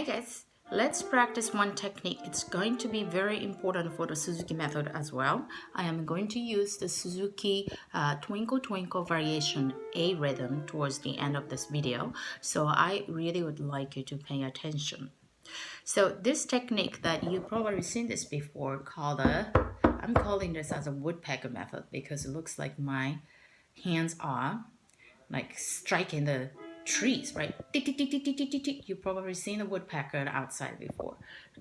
guys, let's practice one technique. It's going to be very important for the Suzuki method as well. I am going to use the Suzuki Twinkle Twinkle Variation A rhythm towards the end of this video. So I really would like you to pay attention. So this technique that you probably seen this before called I'm calling this as a woodpecker method because it looks like my hands are like striking the trees, right? Tick, tick, tick, tick, tick, tick, tick, tick. You've probably seen a woodpecker outside before.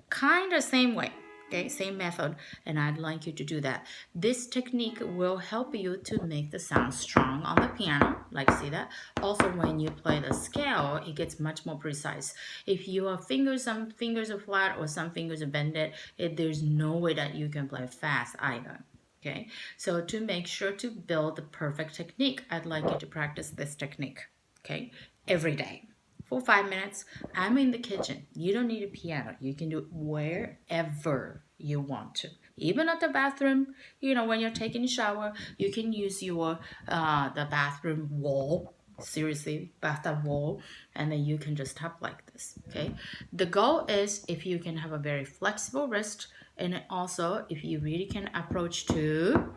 Kind of same way, okay? Same method, and I'd like you to do that. This technique will help you to make the sound strong on the piano, like see that? Also, when you play the scale, it gets much more precise. If your fingers, some fingers are flat or some fingers are bended, there's no way that you can play fast either. Okay, so to make sure to build the perfect technique, I'd like you to practice this technique, okay, every day for 5 minutes. I'm in the kitchen. You don't need a piano. You can do it wherever you want to. Even at the bathroom, you know, when you're taking a shower, you can use your the bathroom wall, seriously, bathtub wall, and then you can just tap like this, okay? The goal is if you can have a very flexible wrist, and also if you really can approach to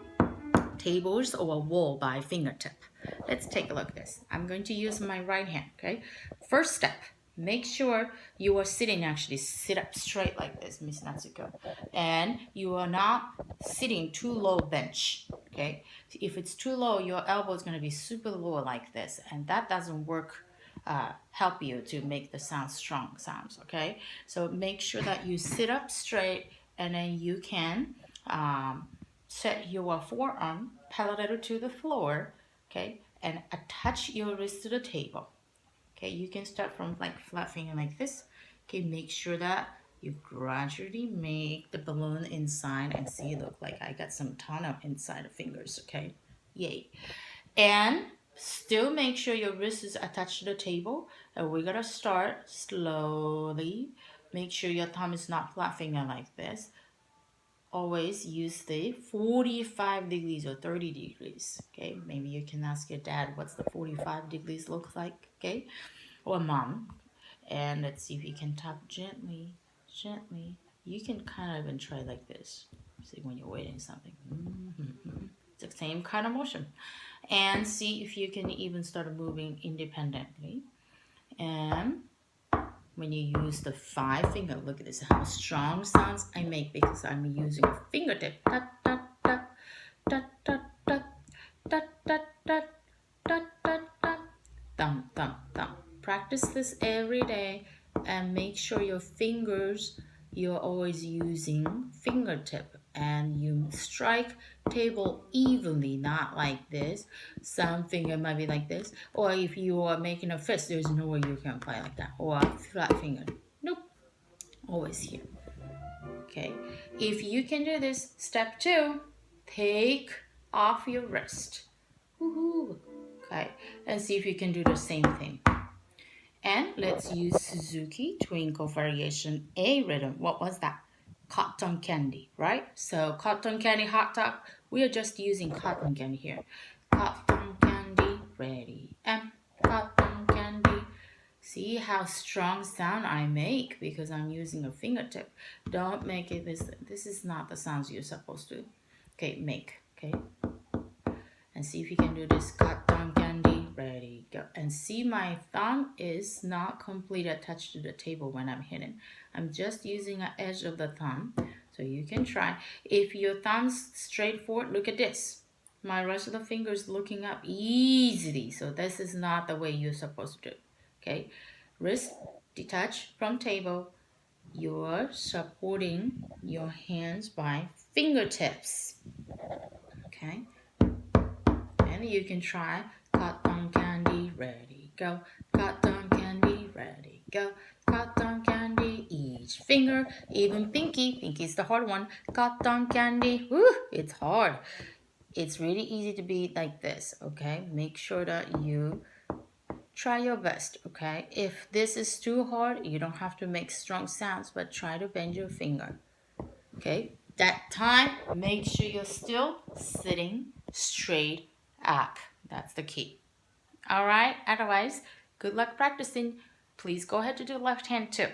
tables or a wall by fingertip. Let's take a look at this. I'm going to use my right hand, okay? First step, make sure you are sitting, actually sit up straight like this, Miss Natsuko. And you are not sitting too low bench, okay? If it's too low, your elbow is going to be super low like this, and that doesn't work. Help you to make the strong sounds, okay? So make sure that you sit up straight, and then you can set your forearm parallel to the floor, okay, and attach your wrist to the table. Okay, you can start from like flat finger like this. Okay, make sure that you gradually make the balloon inside and see, look like I got some ton of inside of fingers, okay? Yay. And still make sure your wrist is attached to the table, and we're gonna start slowly. Make sure your thumb is not flat finger like this. Always use the 45 degrees or 30 degrees, okay? Maybe you can ask your dad what's the 45 degrees look like, okay? Or mom. And let's see if you can tap gently, gently. You can kind of even try like this. See, when you're waiting something. It's the same kind of motion. And see if you can even start moving independently. And when you use the 5 finger, look at this, how strong sounds I make because I'm using a fingertip. Tut, tut, tut, tut, tut, tut, tut, tut, tut, tut, tut, tut. Thump, thump, thump. Practice this every day and make sure your fingers, you're always using fingertip, and you strike table evenly, not like this. Some finger might be like this, or if you are making a fist, there's no way you can play like that, or a flat finger. Nope, always here. Okay, if you can do this, step 2, take off your wrist. Woohoo! Okay, and see if you can do the same thing. And let's use Suzuki Twinkle Variation A rhythm. What was that? Cotton candy, right? So cotton candy hot dog, we are just using cotton candy here. Cotton candy, ready, and cotton candy. See how strong sound I make because I'm using a fingertip. Don't make it this is not the sounds you're supposed to. Okay, make, okay? And see if you can do this. Cotton candy, ready, go. And see my thumb is not completely attached to the table when I'm hitting. I'm just using an edge of the thumb. So you can try. If your thumb's straight forward, look at this. My rest of the fingers looking up easily. So this is not the way you're supposed to do. Okay, wrist detach from table. You're supporting your hands by fingertips. Okay. And you can try cotton candy, ready, go. Cotton candy, ready, go. Cotton candy, each finger, even pinky. Pinky's the hard one. Cotton candy, woo, it's hard. It's really easy to be like this, okay? Make sure that you try your best, okay? If this is too hard, you don't have to make strong sounds, but try to bend your finger, okay? That time, make sure you're still sitting straight up. That's the key. All right, otherwise, good luck practicing. Please go ahead to do left hand too.